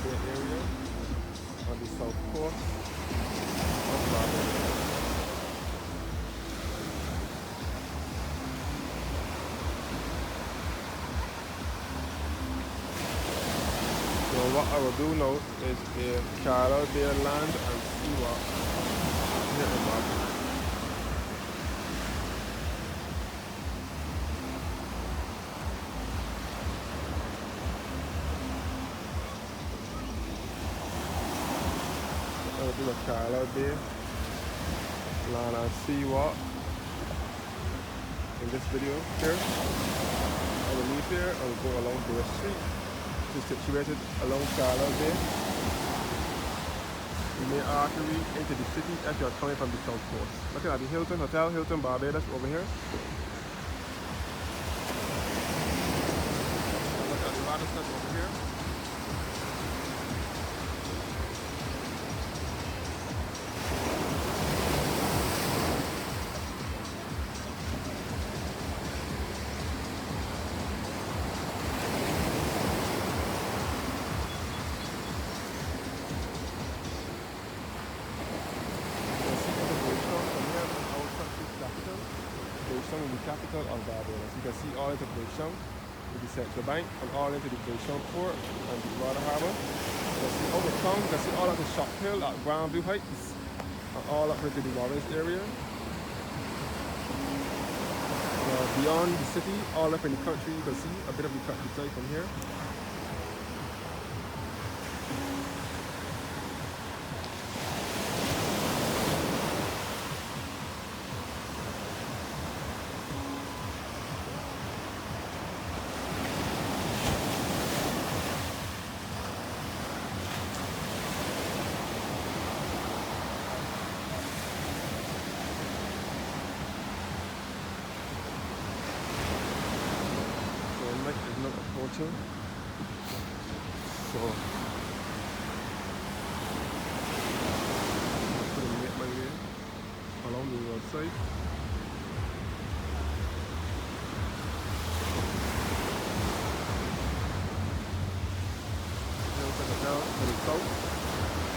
Bay area on the south coast of Barbados. So what I will do now is a Carlisle Bay land and see what here in Barbados. I will do a Carlisle Bay land and see what in this video here. I will leave here and go along Bay Street, which is situated along Carlisle Bay. The main artery into the city as you are coming from the south coast. Looking at the Hilton Hotel, Hilton Barbados over here. Look at the Radisson over here. In the capital of Barbados. You can see all into Bridgetown with the central bank and all into the Bridgetown port and the water harbour. You can see all the town, you can see all of the Shop Hill at Grandview Heights and all up into the Warrens area. Beyond the city, all up in the country, you can see a bit of the countryside from here. Is not approaching, so I'm going to make my way along the roadside. Now to the south,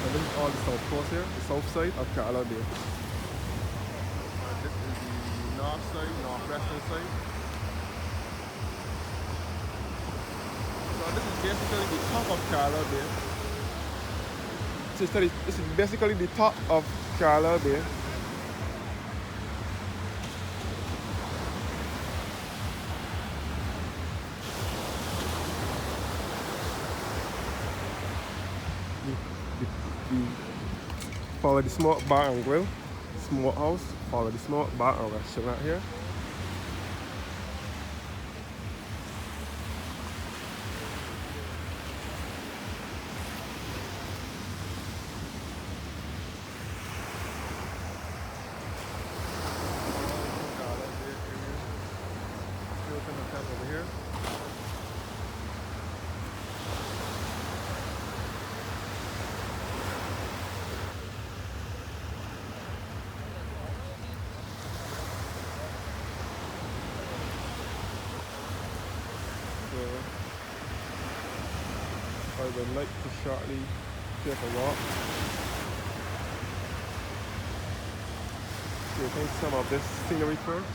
and this is all the south coast here, the south side of Carlisle Bay. And this is the north side, northwestern side. So this is basically the top of Carlisle Bay. This is basically the top of Carlisle Bay. Follow the smoke bar and grill, smokehouse. Follow the smoke bar and restaurant here. Over here. So I would like to shortly take a walk. Taking some of this scenery first.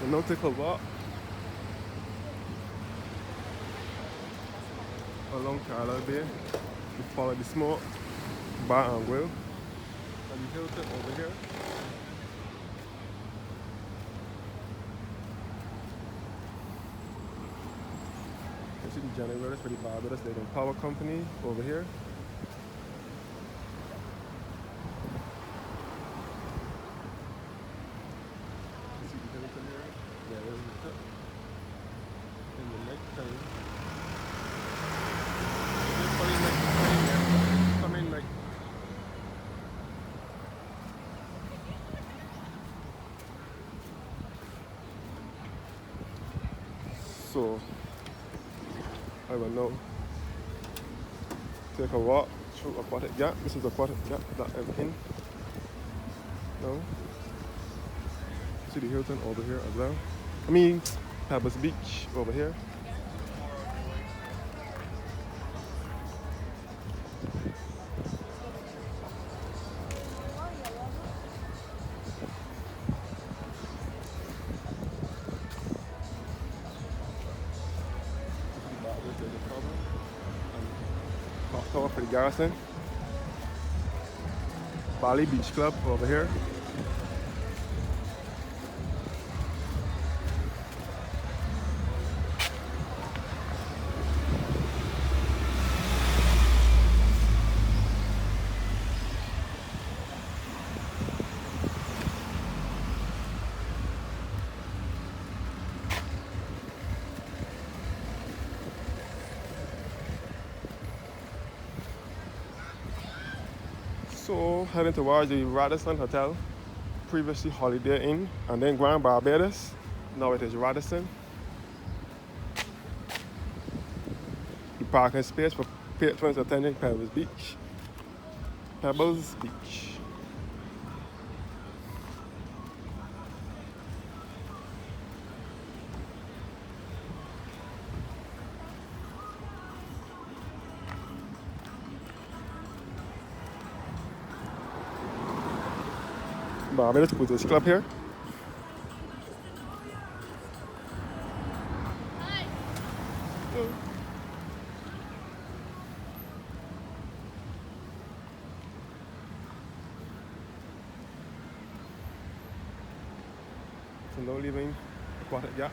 So now take a walk along Carlisle Bay to follow the smoke bar and grill and the Hilton over here. You see the generators for the Barbados Light and Power Company over here. You see the Hilton here? Yeah, there's the tip. In the night time. It's probably night time, yeah. Come in like so I will now take a walk through Aquatic Gap. This is Aquatic Gap that I'm in now. See the Hilton over here as well. I mean, Pebbles Beach over here. Tower for the garrison. Bali Beach Club over here. So heading towards the Radisson Hotel, previously Holiday Inn, and then Grand Barbados. Now it is Radisson. The parking space for patrons attending Pebbles Beach. Pebbles Beach. Barbados Cruisers Club here. Hi. So now leaving Aquatic Gap.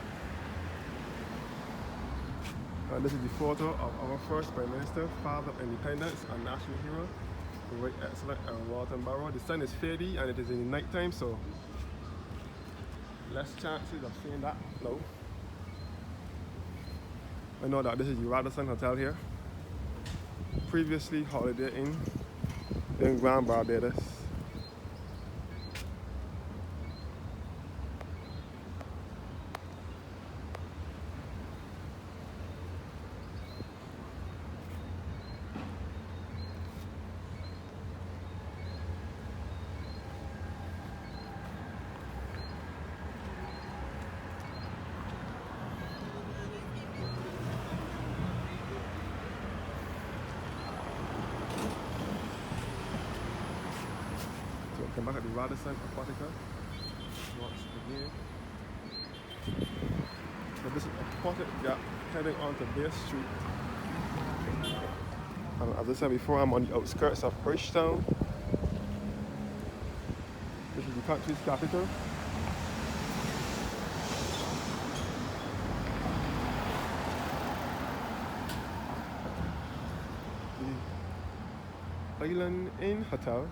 And this is the photo of our first Prime Minister, Father of Independence and National Hero. Very excellent and Walton Barrow. The sun is fading and it is in the night time, so less chances of seeing that now. I know that this is the Radisson Hotel here. Previously Holiday Inn in Grand Barbados. Come back at the Radisson Aquatica. Watch again. So this is Aquatic Gap heading onto Bay Street. And as I said before, I'm on the outskirts of Bridgetown. This is the country's capital. The Island Inn Hotel.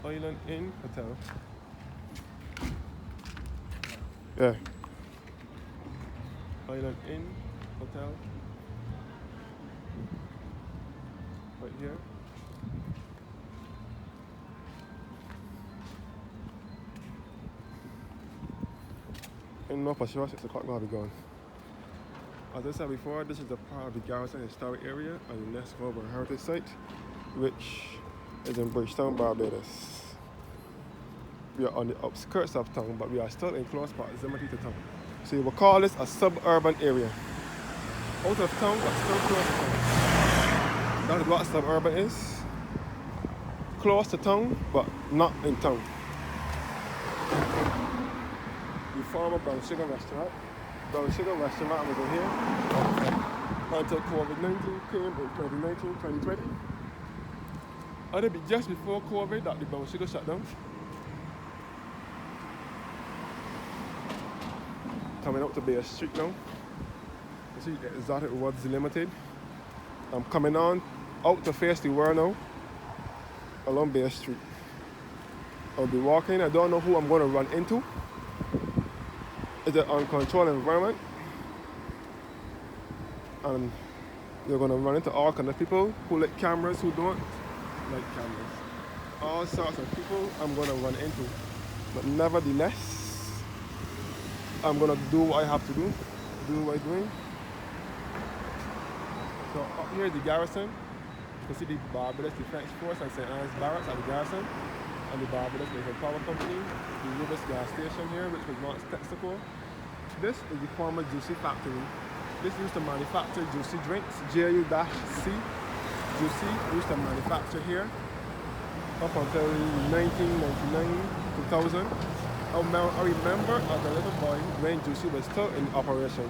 Island Inn Hotel. Yeah. Island Inn Hotel. Right here. In North Pacific, 6 o'clock, we'll be going. As I said before, this is the part of the Garrison Historic Area, a UNESCO World Heritage Site, which is in Bridgetown, Barbados. We are on the outskirts of town, but we are still in close proximity to town. So you will call this a suburban area. Out of town, but still close to town. That is what suburban is. Close to town, but not in town. The former Brown Sugar Restaurant. Brown Sugar Restaurant was in here until COVID-19 came in 2019, 2020. And it'd be just before COVID that the Brown Sugar shut down. Coming up to Bay Street now. You see the Exotic Woods Limited. I'm coming on out to face the world now along Bay Street. I'll be walking. I don't know who I'm going to run into. It's an uncontrolled environment. And you're going to run into all kinds of people who like cameras, who don't like cameras. All sorts of people I'm going to run into. But nevertheless, I'm going to do what I have to do what I'm doing. So up here is the garrison. You can see the Barbados Defense Force and St. Anne's Barracks at the garrison. And the Barbados Naval Power Company. The Rubis gas station here, which was once Texaco. This is the former Juicy factory. This used to manufacture juicy drinks, JU-C. Juicy used to manufacture here up until 1999, 2000. I remember as a little boy when Juicy was still in operation.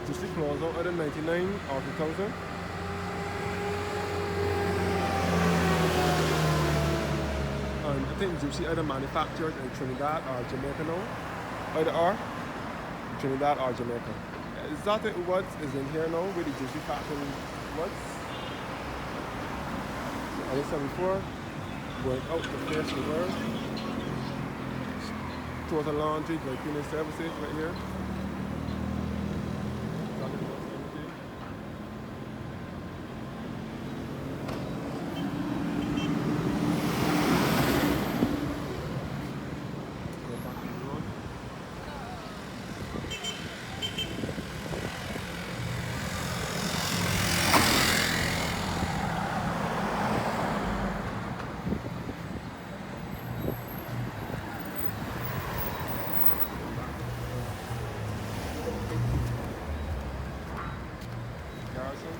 Juicy closed out either 99 or 2000. And I think Juicy either manufactured in Trinidad or Jamaica now. Either or, Trinidad or Jamaica. Exotic Woods is in here now where the Juicy factory was. As I said before, going out to face the world. Total laundry, dry cleaning services right here. Exotic Woods Limited. Go back to the road. Garrison.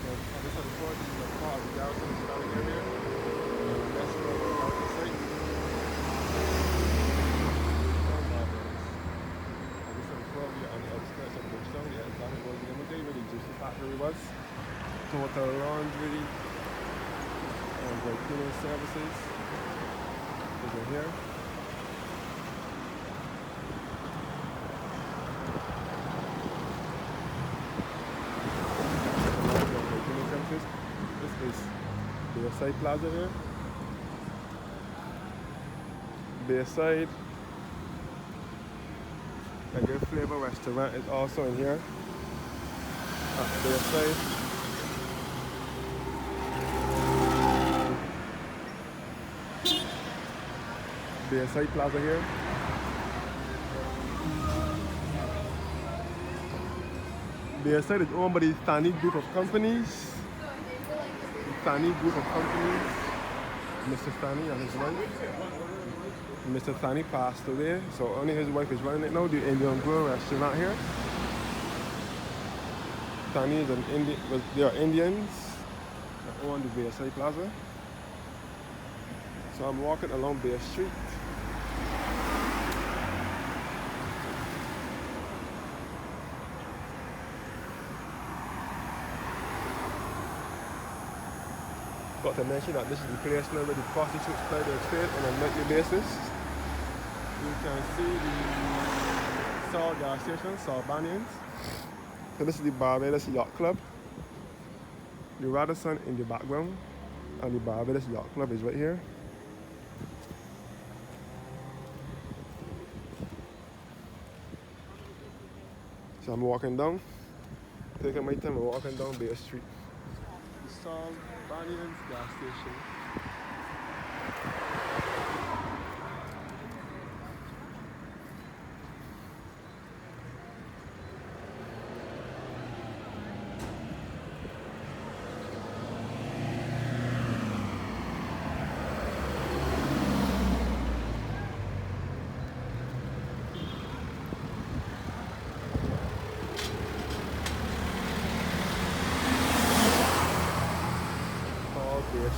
This is the port, this is the part of the garrison surrounding area. That's where we're about to say. This is the port, we are on the outskirts of Bridgetown, the Exotic Woods Limited, where the Juicy factory was. Total laundry and dry cleaning services is in here. This is Bayside Plaza here. Bayside. A good flavor restaurant is also in here. At Bayside. Bayside Plaza here. Bayside is owned by the Thani Group of Companies. Thani Group of Companies, Mr. Thani and his wife. Mr. Thani passed away, so only his wife is running it now, the Indian Grill restaurant here. Thani is an Indian, they are Indians that own the Bayside Plaza. So I'm walking along Bay Street. Got to mention that this is the place now where the prostitutes play their trade on a nightly basis. You can see the Saul gas station, Saul Banyans. So this is the Barbados Yacht Club. The Radisson in the background, and the Barbados Yacht Club is right here. So I'm walking down, taking my time and walking down Bay Street. The Saul Banyans gas station.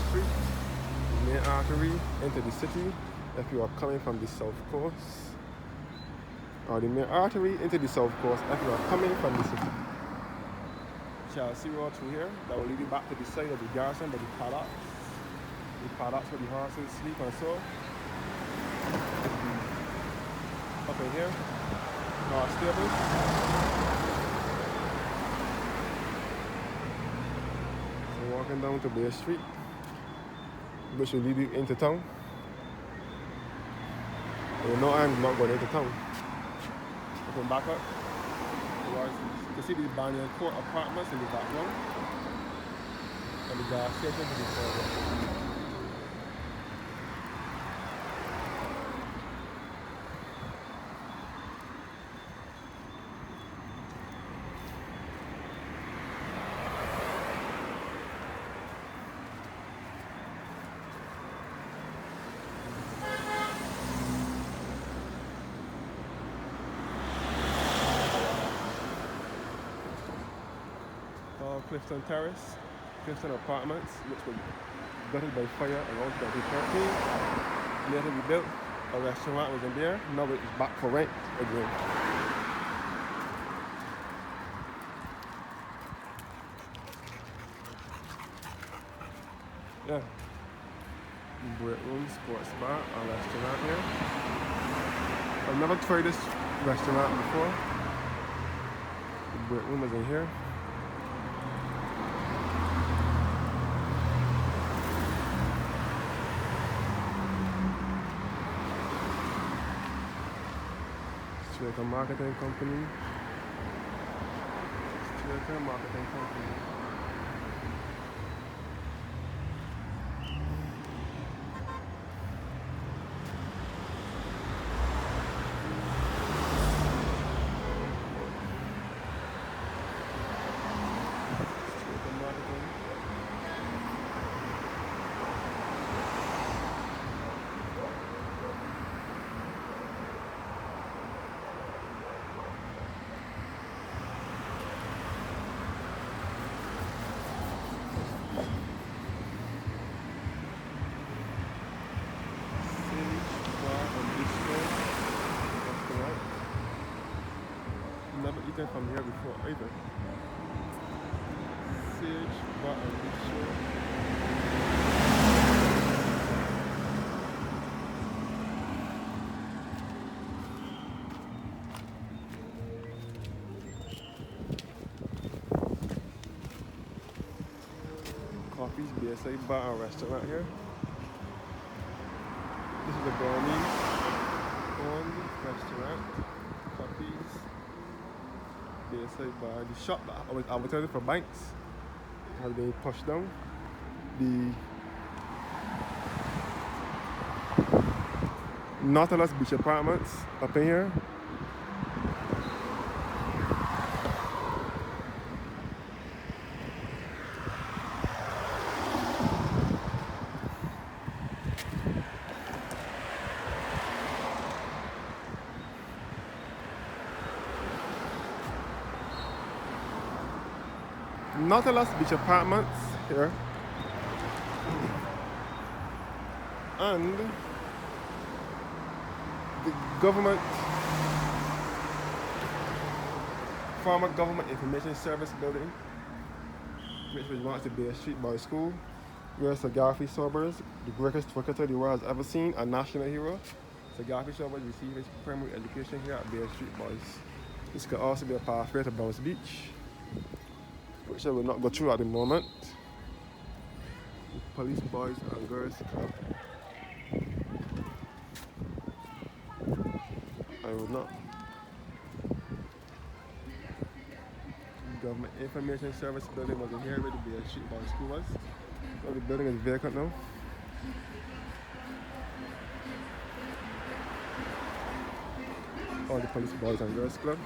Street, the main artery into the city if you are coming from the south coast, or the main artery into the south coast if you are coming from the city. Chelsea Road through here that will lead you back to the side of the garrison by the paddocks where the horses sleep and so. Up in here, our stables. walking down to Bay Street, which will lead you into town. And you know I'm not going into town. Open back up. You see these Banyan Court apartments in the background. And the gas station to the forward. Clifton Terrace, Clifton Apartments, which were gutted by fire around 2013. Later we built a restaurant was in there. Now it's back for rent again. Yeah. Break room, sports bar, and restaurant here. I've never tried this restaurant before. The break room is in here. Like a marketing company. Like a marketing company. Never eaten from here before either. Sage Bar and Bistro. Coffee's BSA Bar and Restaurant here. This is the Burmese owned restaurant. Coffee's BSA Bar. The shop that was advertising for banks has been pushed down. The Nautilus Beach Apartments up in here. Nautilus Beach Apartments here, and the former government information service building, which was once the Bay Street Boys School, where Sir Garfield Sobers, the greatest cricketer the world has ever seen, a national hero. Sir Garfield Sobers received his primary education here at Bay Street Boys. This could also be a pathway to Bounce Beach, which I will not go through at the moment. The Police Boys and Girls Club. I will not. Government Information Service building was in here where the Bay Street Boys School was. So the building is vacant now. Or the Police Boys and Girls Club.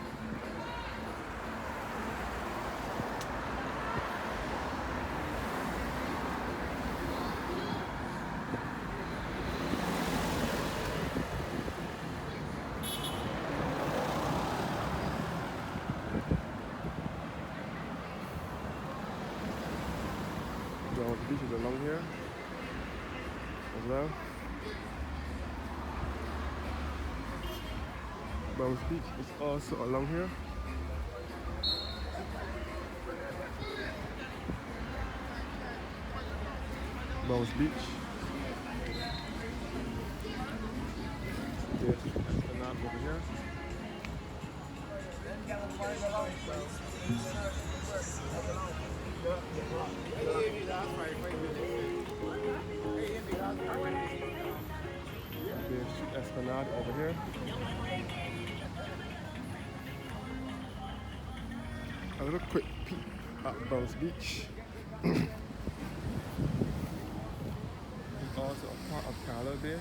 The beach is along here as well. Bounce Beach is also along here. Bounce Beach. Yes, that's the map over here. Bear Street Esplanade over here. A little quick peek at Bounce Beach. It's also a part of Carlisle Bay.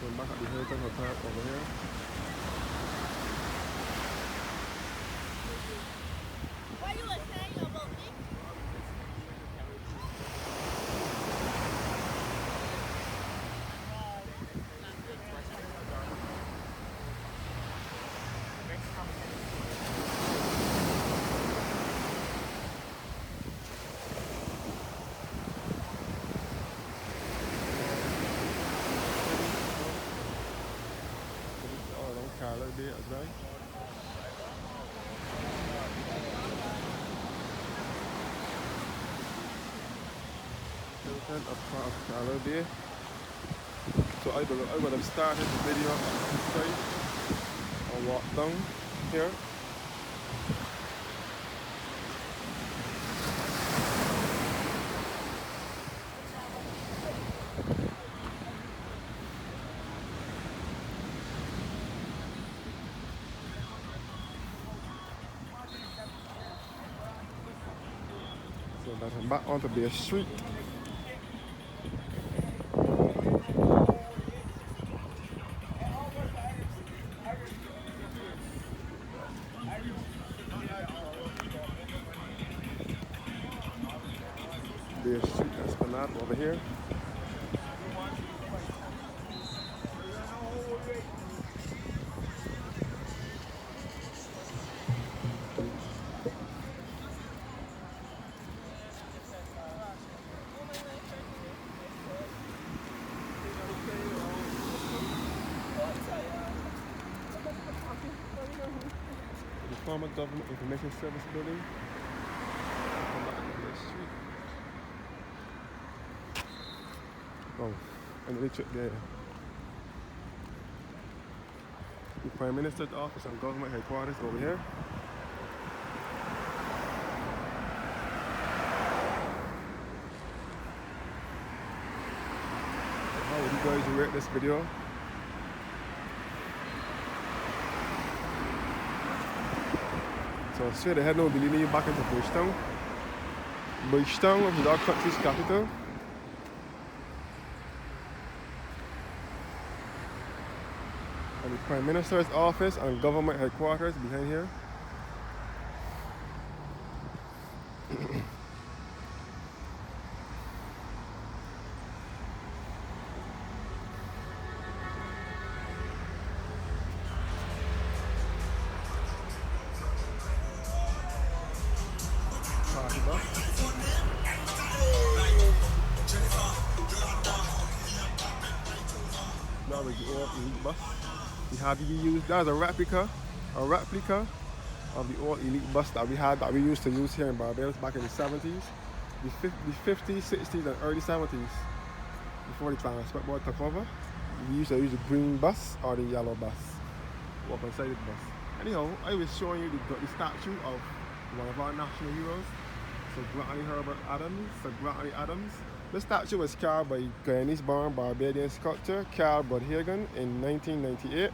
Going back at the Hilton Hotel over here. What you were saying about me? All along Carlisle Bay as well. Hilton, a part of Carlisle Bay. So I would have started the video on this side and walk down here. So that's back onto Bay Street. Bay Street Esplanade over here. The former Government Information Service building. Come back to Bay Street. Oh, and Richard there. The Prime Minister's office and government headquarters over here. How would you guys rate this video? So straight ahead now, we'll be leading you back into Bridgetown. Bridgetown, which is our country's capital. And the Prime Minister's office and government headquarters behind here. Party bus. That was the old elite bus. We have used that as a replica of the old elite bus that we used to use here in Barbados back in the 70s, the 50s, 60s, and early 70s. Before the transport board took over, we used to use the green bus or the yellow bus. Walk inside the bus. Anyhow, I was showing you the statue of one of our national heroes, Sir Herbert Adams. The statue was carved by Guyanese-born Barbadian sculptor Carl Budhagen in 1998.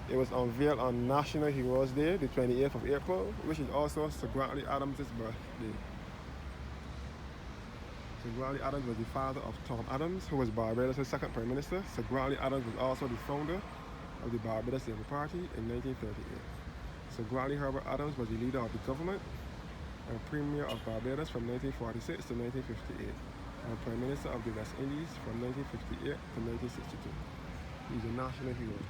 It was unveiled on National Heroes Day, the 28th of April, which is also Sir Adams' birthday. So Carlisle Adams was the father of Tom Adams, who was Barbados' second Prime Minister. So Carlisle Adams was also the founder of the Barbados Labour Party in 1938. So Carlisle Herbert Adams was the leader of the government and Premier of Barbados from 1946 to 1958, and Prime Minister of the West Indies from 1958 to 1962. He's a national hero.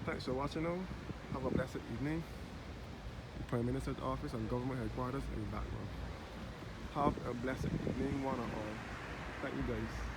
Thanks for watching now. Have a blessed evening. The Prime Minister's office and government headquarters in the background. Have a blessed evening, one and all. Thank you guys.